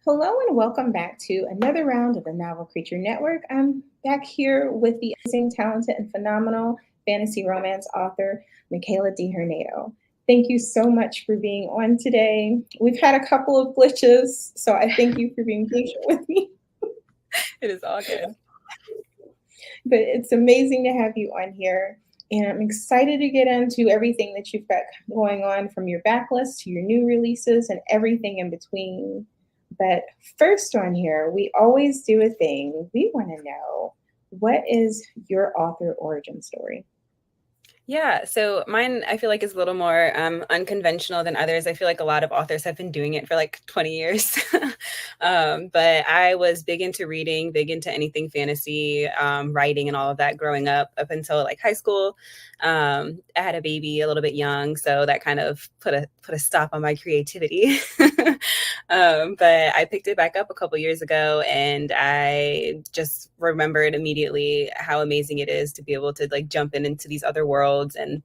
Hello and welcome back to another round of the Novel Creature Network. I'm back here with the amazing, talented, and phenomenal fantasy romance author, Mikayla Hornedo. Thank you so much for being on today. We've had a couple of glitches, so I thank you for being patient with me. It is all good. But it's amazing to have you on here. And I'm excited to get into everything that you've got going on, from your backlist to your new releases and everything in between. But first on here, we always do a thing. We want to know, what is your author origin story? Yeah, so mine I feel like is a little more unconventional than others. I feel like a lot of authors have been doing it for like 20 years. But I was big into reading, big into anything fantasy, writing and all of that growing up until like high school. I had a baby a little bit young, so that kind of put a stop on my creativity. But I picked it back up a couple years ago, and I just remembered immediately how amazing it is to be able to like jump into these other worlds. And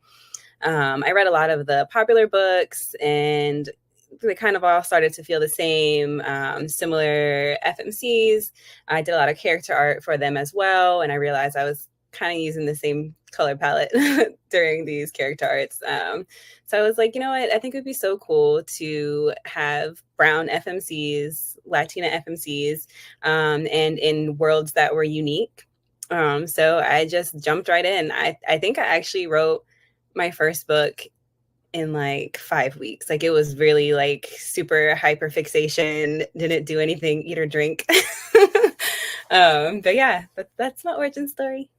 I read a lot of the popular books, and they kind of all started to feel the same, similar FMCs. I did a lot of character art for them as well, and I realized I was kind of using the same color palette during these character arts. So I was like, you know what? I think it would be so cool to have brown FMCs, Latina FMCs, and in worlds that were unique. So I just jumped right in. I think I actually wrote my first book in like 5 weeks. Like it was really like super hyper fixation, didn't do anything, eat or drink. But yeah, that's my origin story.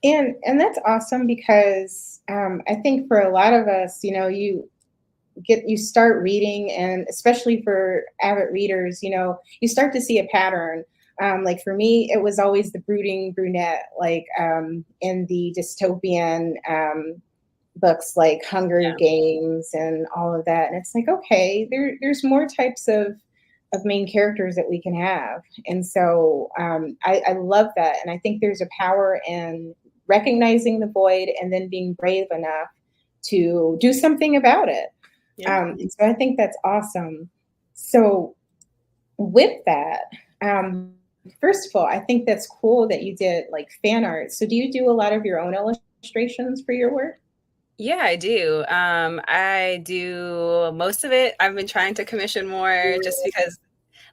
And that's awesome because I think for a lot of us, you start reading, and especially for avid readers, you start to see a pattern. Like for me, it was always the brooding brunette, like in the dystopian books like Hunger Yeah. Games and all of that. And it's like, okay, there's more types of main characters that we can have. And so I love that. And I think there's a power in recognizing the void and then being brave enough to do something about it. Yeah. And so I think that's awesome. So with that, first of all, I think that's cool that you did like fan art. So do you do a lot of your own illustrations for your work? Yeah, I do. I do most of it. I've been trying to commission more just because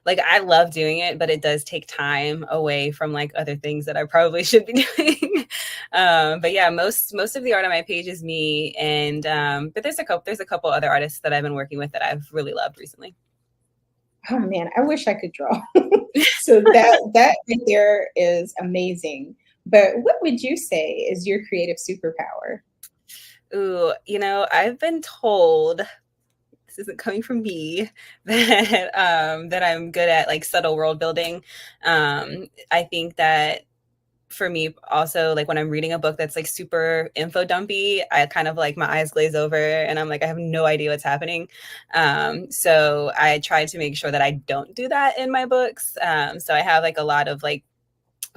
like I love doing it, but it does take time away from like other things that I probably should be doing. But yeah, most of the art on my page is me, and but there's a couple other artists that I've been working with that I've really loved recently. Oh man, I wish I could draw. So that right there is amazing. But what would you say is your creative superpower? Ooh, I've been told, this isn't coming from me, that I'm good at like subtle world building. I think that for me also, like when I'm reading a book that's like super info dumpy, I kind of like my eyes glaze over and I'm like, I have no idea what's happening. So I try to make sure that I don't do that in my books. So I have like a lot of like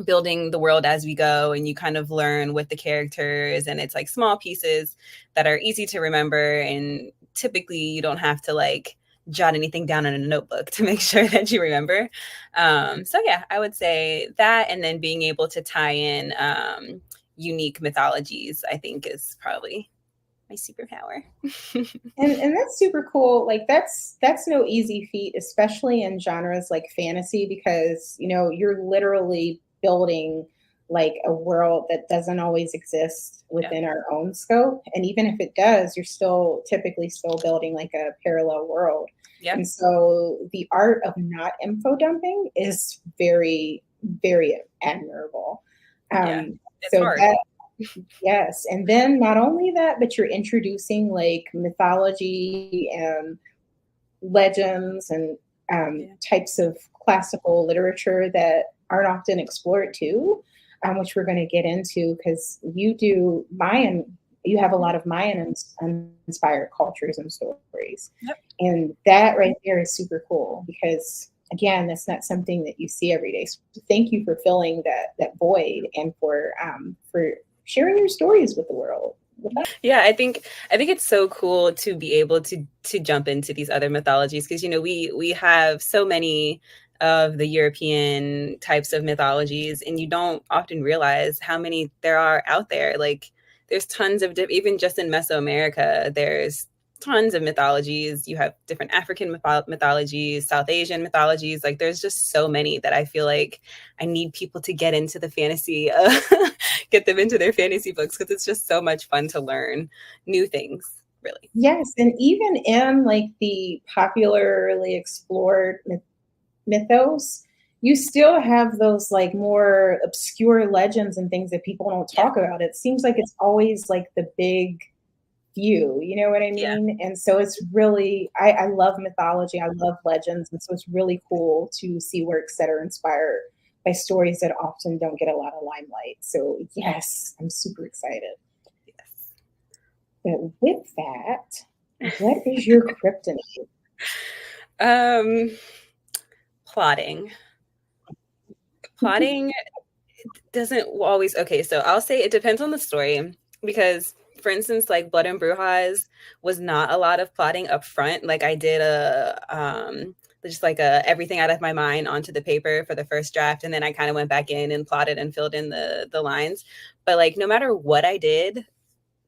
building the world as we go, and you kind of learn with the characters, and it's like small pieces that are easy to remember, and typically you don't have to like jot anything down in a notebook to make sure that you remember. So yeah, I would say that, and then being able to tie in unique mythologies, I think is probably my superpower. And that's super cool. Like that's no easy feat, especially in genres like fantasy, because you're literally building like a world that doesn't always exist Yeah. within our own scope. And even if it does, you're still typically still building like a parallel world. Yeah. And so the art of not info dumping is very, very admirable. Yeah. It's So hard. that Yes, and then not only that, but you're introducing like mythology and legends and Yeah. types of classical literature that aren't often explored too, which we're going to get into because you have a lot of inspired cultures and stories. Yep. And that right there is super cool because again, that's not something that you see every day. So thank you for filling that void and for sharing your stories with the world. Yeah, I think it's so cool to be able to jump into these other mythologies because we have so many of the European types of mythologies, and you don't often realize how many there are out there. Like there's tons of even just in Mesoamerica, there's tons of mythologies. You have different African mythologies, South Asian mythologies. Like there's just so many that I feel like I need people to get into the fantasy get them into their fantasy books because it's just so much fun to learn new things, really. Yes, and even in like the popularly explored mythos, you still have those like more obscure legends and things that people don't Yeah, talk about. It seems like it's always like the big few, you know what I yeah. mean? And so it's really, I love mythology, I love legends, and so it's really cool to see works that are inspired by stories that often don't get a lot of limelight. So yes, I'm super excited. But with that, what is your kryptonite? Um, plotting. Plotting doesn't always okay, so I'll say it depends on the story because for instance, like Blood and Brujas was not a lot of plotting up front. Like I did a just like a everything out of my mind onto the paper for the first draft, and then I kind of went back in and plotted and filled in the lines. But like no matter what I did,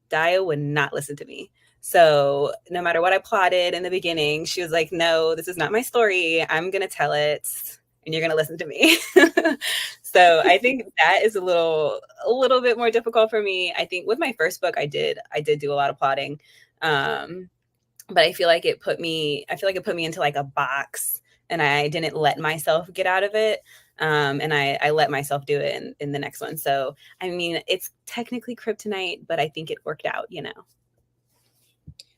Daya would not listen to me. So no matter what I plotted in the beginning, she was like, "No, this is not my story. I'm gonna tell it, and you're gonna listen to me." So I think that is a little bit more difficult for me. I think with my first book, I did do a lot of plotting, um, but I feel like it put me into like a box, and I didn't let myself get out of it. And I let myself do it in the next one. So I mean, it's technically kryptonite, but I think it worked out, you know.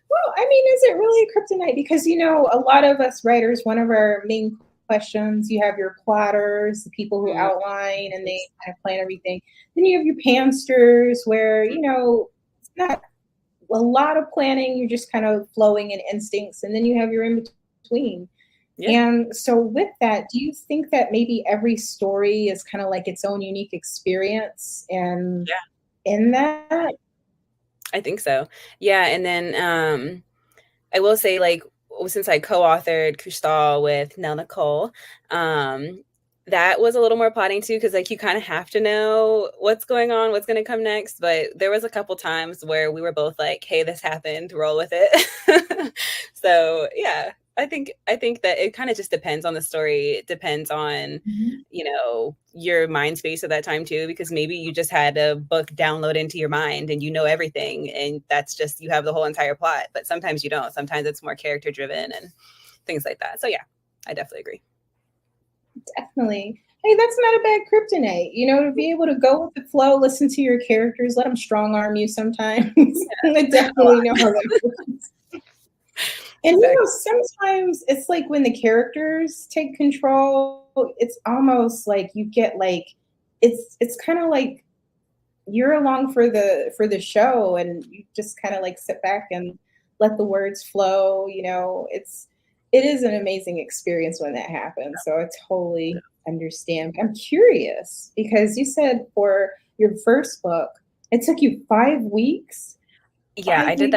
Well, I mean, is it really a kryptonite? Because, you know, a lot of us writers, one of our main questions, you have your plotters, the people who Mm, outline and they kind of plan everything. Then you have your pansters, where, you know, it's not a lot of planning, you're just kind of flowing in instincts. And then you have your in between. yeah, And so, with that, do you think that maybe every story is kind of like its own unique experience? And yeah, in that, I think so. Yeah, and then I will say, like, since I co-authored Kustal with Nell Nicole, that was a little more plotting too, because like you kind of have to know what's going on, what's going to come next. But there was a couple times where we were both like, "Hey, this happened. Roll with it." So yeah, I think that it kind of just depends on the story. It depends on Mhm. your mind space at that time too, because maybe you just had a book download into your mind and you know everything, and that's just you have the whole entire plot. But sometimes you don't. Sometimes it's more character driven and things like that. So yeah, I definitely agree. Definitely. Hey, that's not a bad kryptonite. You know, to be able to go with the flow, listen to your characters, let them strong arm you sometimes. I definitely know how that works. And you know, Exactly. sometimes it's like when the characters take control, it's almost like you get like it's kind of like you're along for the show and you just kind of like sit back and let the words flow, you know. It is an amazing experience when that happens. So I totally understand. I'm curious because you said for your first book, it took you 5 weeks. Yeah, 5 weeks.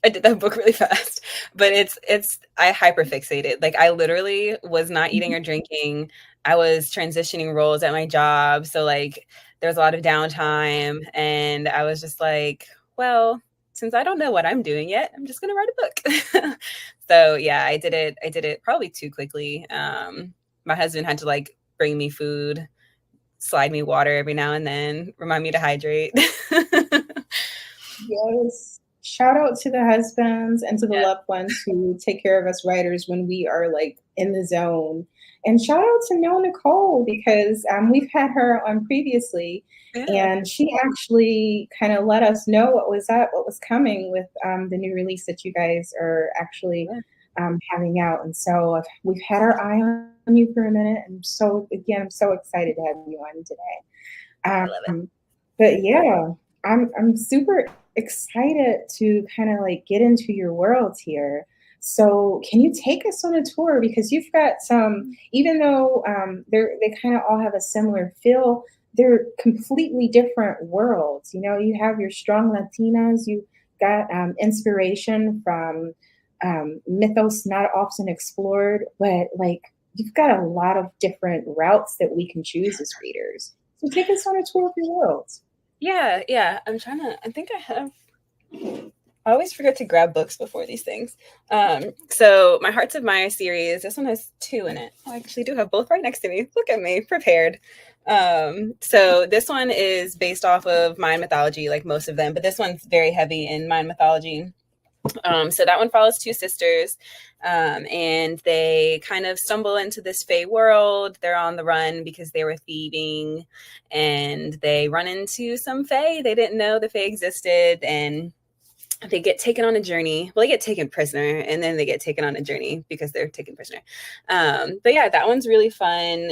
I did that book really fast, but it's I hyperfixated. Like I literally was not eating or drinking. I was transitioning roles at my job, so like there was a lot of downtime, and I was just like, well, since I don't know what I'm doing yet, I'm just gonna write a book. So yeah, I did it. I did it probably too quickly. My husband had to like bring me food, slide me water every now and then, remind me to hydrate. Yes. Shout out to the husbands and to the Yeah, loved ones who take care of us writers when we are like in the zone. And shout out to No Nicole because we've had her on previously, yeah, and she actually kind of let us know what was up, what was coming with the new release that you guys are actually yeah. having out. And so we've had our eye on you for a minute, and so again, I'm so excited to have you on today. I love it. But yeah, I'm super excited to kind of like get into your world here. So can you take us on a tour because you've got some, even though they kind of all have a similar feel, they're completely different worlds. You know, you have your strong Latinas, you got inspiration from mythos not often explored, but like you've got a lot of different routes that we can choose as readers. So take us on a tour of your world. Yeah, yeah. I think I have. I always forget to grab books before these things. So my Hearts of Maya series, this one has two in it. I actually do have both right next to me. Look at me, prepared. So this one is based off of Mayan mythology, like most of them, but this one's very heavy in Mayan mythology. So that one follows two sisters, and they kind of stumble into this Fey world. They're on the run because they were thieving, and they run into some Fey. They didn't know the Fey existed, and they get taken on a journey. Well, they get taken prisoner, and then they get taken on a journey because they're taken prisoner. But yeah, that one's really fun.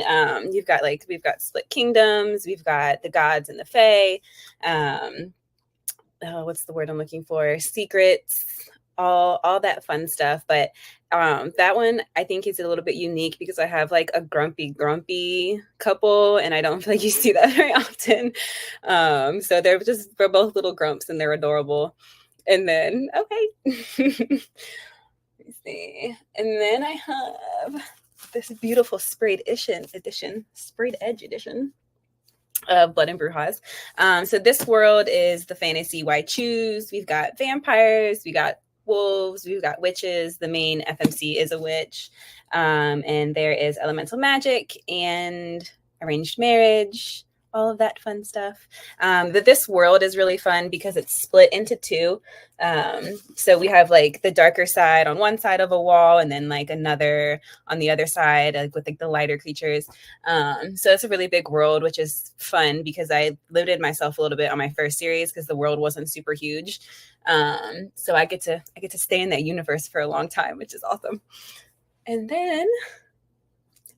We've got split kingdoms, we've got the gods and the Fae. What's the word I'm looking for? Secrets, all that fun stuff. But that one I think is a little bit unique because I have like a grumpy couple, and I don't feel like you see that very often. So they're both little grumps, and they're adorable. And then, okay. Let me see. And then I have this beautiful sprayed edge edition of Blood and Brujas. So this world is the fantasy why choose. We've got vampires, we got wolves, we've got witches. The main FMC is a witch. And there is elemental magic and arranged marriage, all of that fun stuff. But this world is really fun because it's split into two. So we have like the darker side on one side of a wall, and then like another on the other side, like with like the lighter creatures. So it's a really big world, which is fun because I limited myself a little bit on my first series because the world wasn't super huge. So I get to stay in that universe for a long time, which is awesome. And then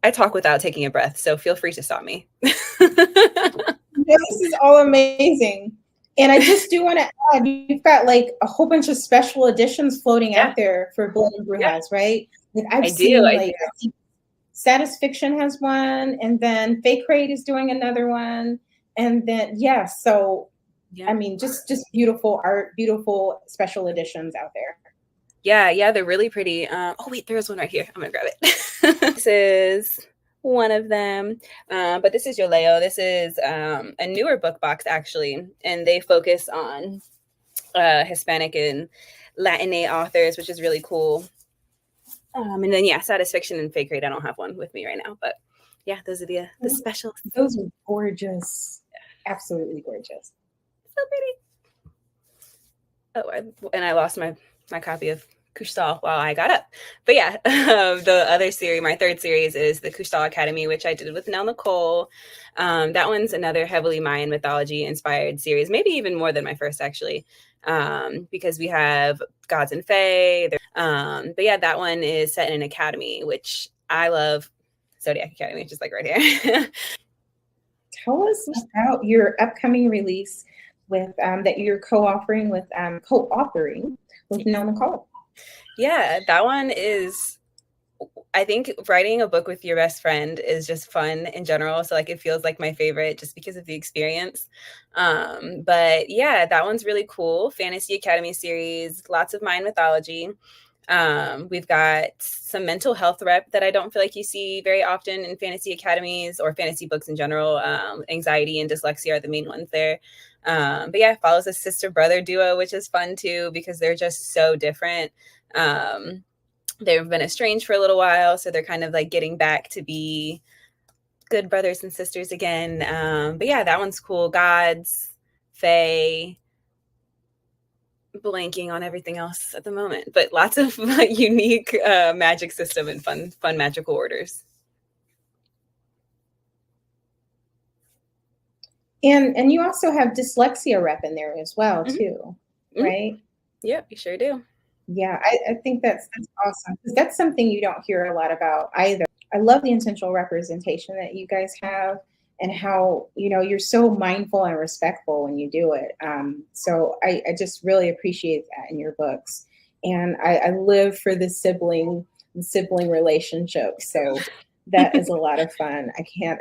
I talk without taking a breath, so feel free to stop me. This is all amazing. And I just do want to add, you've got like a whole bunch of special editions floating out there for Blood and Brujas, right? Like I've seen like Satisfiction has one, and then Fake Crate is doing another one. And then I mean, just beautiful art, beautiful special editions out there. Yeah, they're really pretty. Oh wait, there's one right here. I'm gonna grab it. This is one of them, but this is your Leo. This is a newer book box actually, and they focus on Hispanic and Latina authors, which is really cool. And then Satisfiction and Fake Rate. I don't have one with me right now, but yeah, those are the specials. Those are gorgeous, absolutely gorgeous. So pretty. Oh, and I lost my copy of Couche-Tard while I got up. But yeah, the other series, my third series, is the Couche-Tard Academy, which I did with Nell Nicole. That one's another heavily Mayan mythology inspired series, maybe even more than my first actually, because we have gods and fae. But yeah, that one is set in an academy, which I love. Zodiac Academy, just like right here. Tell us about your upcoming release with that you're co-authoring with Nell Nicole. Yeah, that one is, I think writing a book with your best friend is just fun in general. So like it feels like my favorite just because of the experience. But yeah, that one's really cool. Fantasy Academy series, lots of Mayan mythology. We've got some mental health rep that I don't feel like you see very often in fantasy academies or fantasy books in general. Anxiety and dyslexia are the main ones there. But yeah, it follows a sister-brother duo, which is fun too because they're just so different. They've been estranged for a little while, so they're kind of like getting back to be good brothers and sisters again. But yeah, that one's cool. Gods, fae, blanking on everything else at the moment, but lots of unique magic system and fun magical orders. And you also have dyslexia rep in there as well, too, right? Yep, you sure do. Yeah, I think that's awesome because that's something you don't hear a lot about either. I love the intentional representation that you guys have and how, you're so mindful and respectful when you do it. So I just really appreciate that in your books. And I live for the sibling relationship. So That is a lot of fun. I can't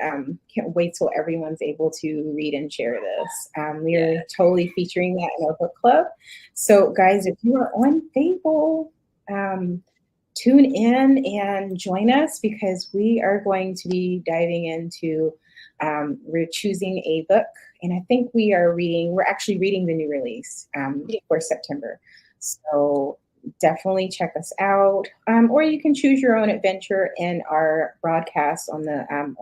wait till everyone's able to read and share this. We Yeah. are totally featuring that in our book club. So, guys, if you are on Fable, um, tune in and join us because we are going to be diving into. We're choosing a book, and I think we're actually reading the new release Yeah. for September. So definitely check us out, or you can choose your own adventure in our broadcast on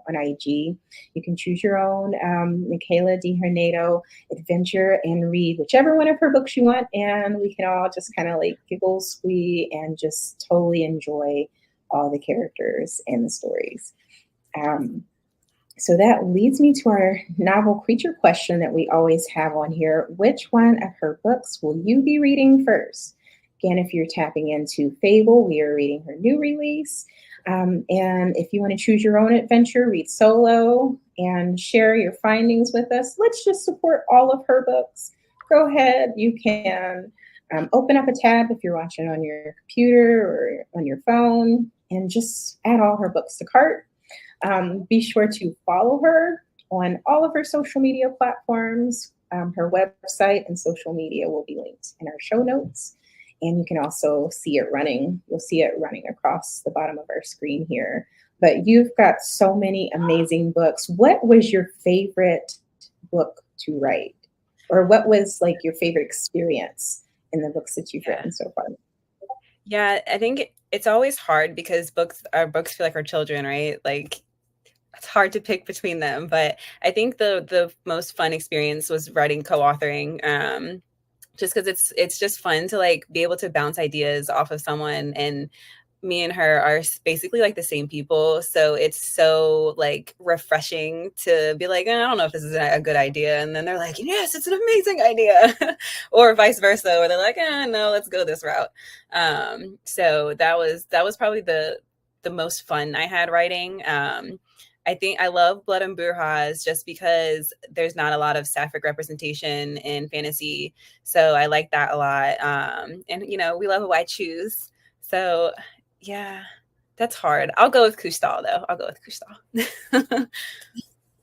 IG. You can choose your own Mikayla D. Hornedo adventure and read whichever one of her books you want, and we can all just kind of like giggle, squee, and just totally enjoy all the characters and the stories. Um, so that leads me to our novel creature question that we always have on here. Which one of her books will you be reading first? Again, if you're tapping into Fable, we are reading her new release. And if you want to choose your own adventure, read solo and share your findings with us. Let's just support all of her books. Go ahead, you can open up a tab if you're watching on your computer or on your phone and just add all her books to cart. Be sure to follow her on all of her social media platforms. Her website and social media will be linked in our show notes. And you can also see it running. You'll see it running across the bottom of our screen here. But you've got so many amazing books. What was your favorite book to write? Or what was like your favorite experience in the books that you've written so far? Yeah, I think it's always hard because books feel like our children, right? Like it's hard to pick between them, but I think the most fun experience was writing co-authoring. Just because it's just fun to like be able to bounce ideas off of someone, and me and her are basically like the same people, so it's so like refreshing to be like, I don't know if this is a good idea, and then they're like, yes, it's an amazing idea. Or vice versa, where they're like, no, let's go this route. So that was probably the most fun I had writing. I think I love Blood and Brujas just because there's not a lot of sapphic representation in fantasy, so I like that a lot. And we love a white choose, so yeah, that's hard. I'll go with Kustal though. I'll go with Kustal.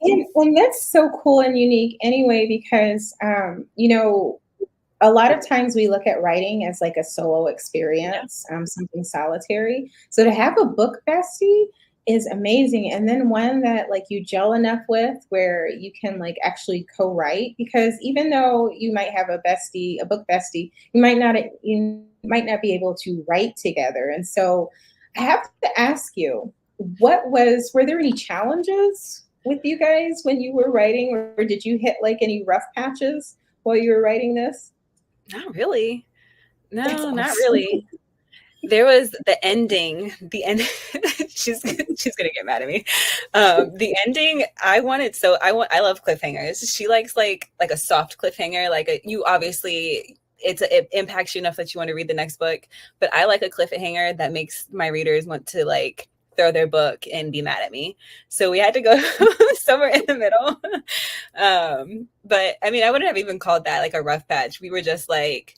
And that's so cool and unique anyway, because, a lot of times we look at writing as like a solo experience, something solitary. So to have a book bestie is amazing. And then one that like you gel enough with where you can like actually co-write, because even though you might have a book bestie, you might not be able to write together. And so I have to ask you, were there any challenges with you guys when you were writing, or did you hit like any rough patches while you were writing this? Not really. That's No, not awesome. really. There was the ending. The end. she's gonna get mad at me. The ending. I love cliffhangers. She likes like a soft cliffhanger. You obviously it impacts you enough that you want to read the next book. But I like a cliffhanger that makes my readers want to like throw their book and be mad at me. So we had to go somewhere in the middle. But I mean, I wouldn't have even called that like a rough patch. We were just like,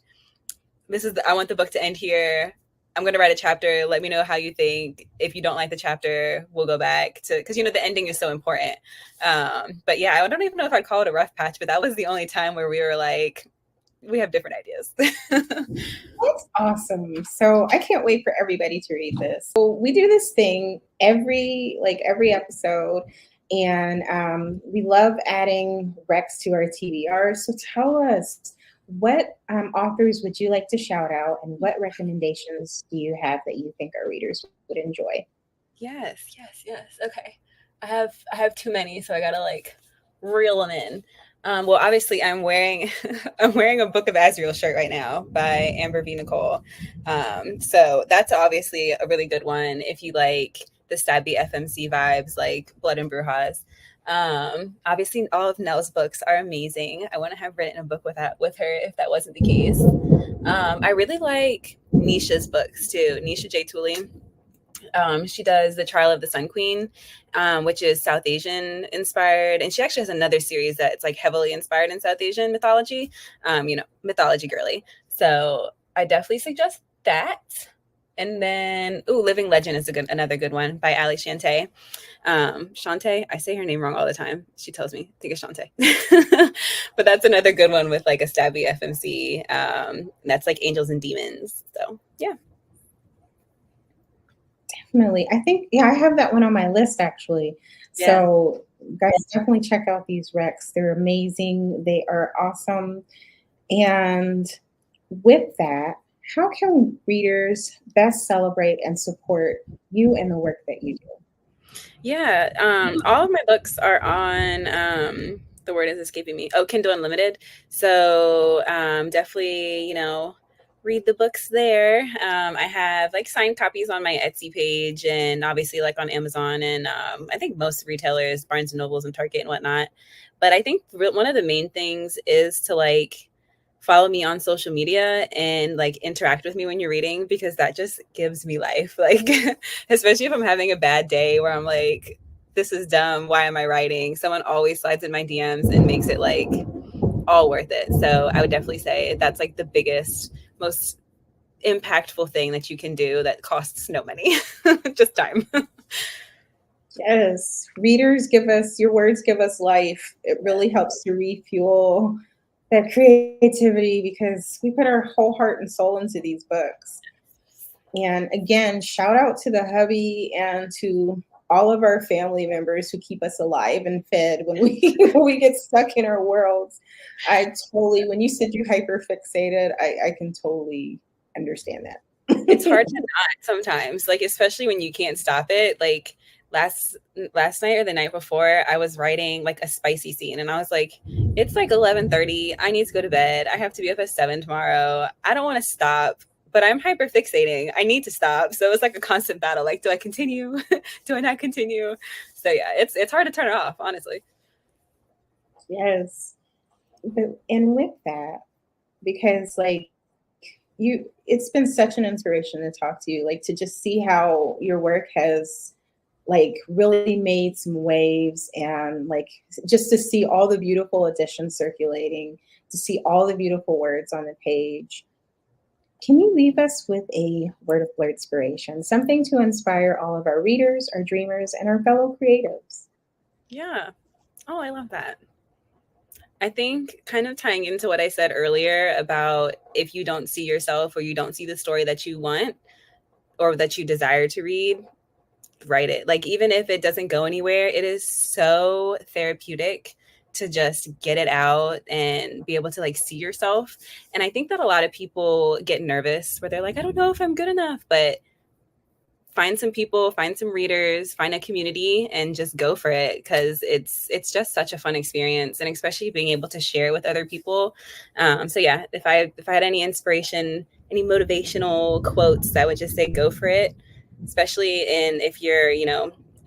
I want the book to end here. I'm going to write a chapter. Let me know how you think. If you don't like the chapter, we'll go back to, because the ending is so important. But yeah, I don't even know if I'd call it a rough patch, but that was the only time where we were like, we have different ideas. That's awesome. So I can't wait for everybody to read this. So we do this thing every episode, and we love adding Rex to our TBR. So tell us, what authors would you like to shout out, and what recommendations do you have that you think our readers would enjoy? Yes. Okay. I have too many, so I gotta like reel them in. Well, obviously, I'm wearing I'm wearing a Book of Azrael shirt right now by Amber V. Nicole. So that's obviously a really good one if you like the stabby FMC vibes, like Blood and Brujas. Obviously, all of Nell's books are amazing. I wouldn't have written a book with her if that wasn't the case. I really like Nisha's books too. Nisha J. Tooley. She does The Trial of the Sun Queen, which is South Asian inspired. And she actually has another series that's like heavily inspired in South Asian mythology, mythology girly. So I definitely suggest that. And then, Living Legend is another good one by Ali Shantae. Shantae, I say her name wrong all the time. She tells me, I think it's Shantae. But that's another good one with like a stabby FMC. That's like Angels and Demons. So yeah. Definitely. I think, yeah, I have that one on my list actually. Yeah. So, guys, definitely check out these recs. They're amazing. They are awesome. And with that, how can readers best celebrate and support you and the work that you do? Yeah, all of my books are on, the word is escaping me. Oh, Kindle Unlimited. So definitely, read the books there. I have like signed copies on my Etsy page and obviously like on Amazon and I think most retailers, Barnes and Nobles and Target and whatnot. But I think one of the main things is to like follow me on social media and like interact with me when you're reading because that just gives me life. Like, especially if I'm having a bad day where I'm like, this is dumb. Why am I writing? Someone always slides in my DMs and makes it like all worth it. So I would definitely say that's like the biggest, most impactful thing that you can do that costs no money, just time. Yes, readers give us, your words give us life. It really helps to refuel that creativity because we put our whole heart and soul into these books. And again, shout out to the hubby and to all of our family members who keep us alive and fed when we when we get stuck in our worlds. I totally, when you said you hyper fixated, I can totally understand It's that. hard to not sometimes, like especially when you can't stop it. Like last night or the night before, I was writing like a spicy scene, and I was like, "It's like 11:30. I need to go to bed. I have to be up at 7 tomorrow. I don't want to stop." But I'm hyper fixating. I need to stop. So it's like a constant battle. Like, do I continue? Do I not continue? So yeah, it's hard to turn it off, honestly. Yes. But, and with that, because like you, it's been such an inspiration to talk to you, like to just see how your work has like really made some waves and like just to see all the beautiful editions circulating, to see all the beautiful words on the page. Can you leave us with a word of inspiration, something to inspire all of our readers, our dreamers, and our fellow creatives? Yeah. Oh, I love that. I think kind of tying into what I said earlier about if you don't see yourself or you don't see the story that you want or that you desire to read, write it. Like, even if it doesn't go anywhere, it is so therapeutic to just get it out and be able to like see yourself. And I think that a lot of people get nervous where they're like, I don't know if I'm good enough, but find some people, find some readers, find a community and just go for it because it's just such a fun experience and especially being able to share with other people. So yeah, if I had any inspiration, any motivational quotes, I would just say go for it, especially in if you're,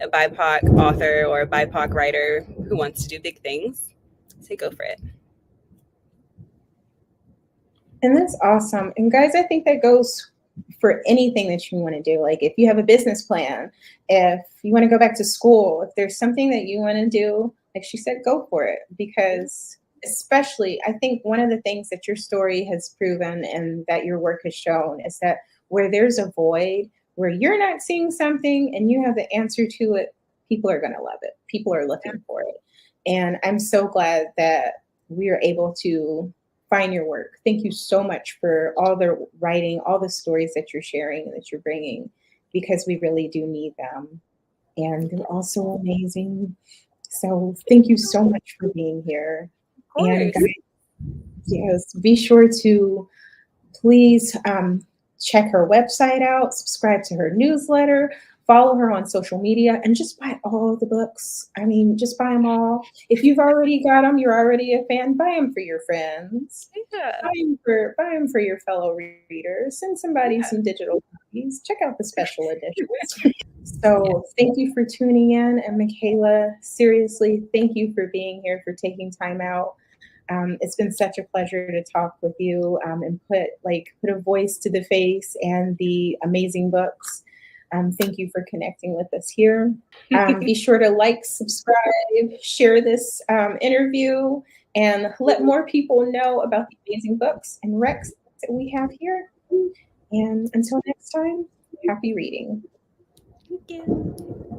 a BIPOC author or a BIPOC writer who wants to do big things, say go for it. And that's awesome. And guys, I think that goes for anything that you want to do. Like if you have a business plan, if you want to go back to school, if there's something that you want to do, like she said, go for it. Because especially, I think one of the things that your story has proven and that your work has shown is that where there's a void, where you're not seeing something and you have the answer to it, people are going to love it. People are looking for it. And I'm so glad that we are able to find your work. Thank you so much for all the writing, all the stories that you're sharing and that you're bringing, because we really do need them. And they're also amazing. So thank you so much for being here. Of And course. guys, yes, be sure to please check her website out, subscribe to her newsletter, follow her on social media, and just buy all the books. I mean, just buy them all. If you've already got them, you're already a fan, buy them for your friends. Yeah. Buy them for your fellow readers. Send somebody Yeah. some digital copies. Check out the special editions. Yeah. So thank you for tuning in. And Mikayla, seriously, thank you for being here, for taking time out. It's been such a pleasure to talk with you and put a voice to the face and the amazing books. Thank you for connecting with us here. Be sure to like, subscribe, share this interview, and let more people know about the amazing books and recs that we have here. And until next time, Happy reading. Thank you.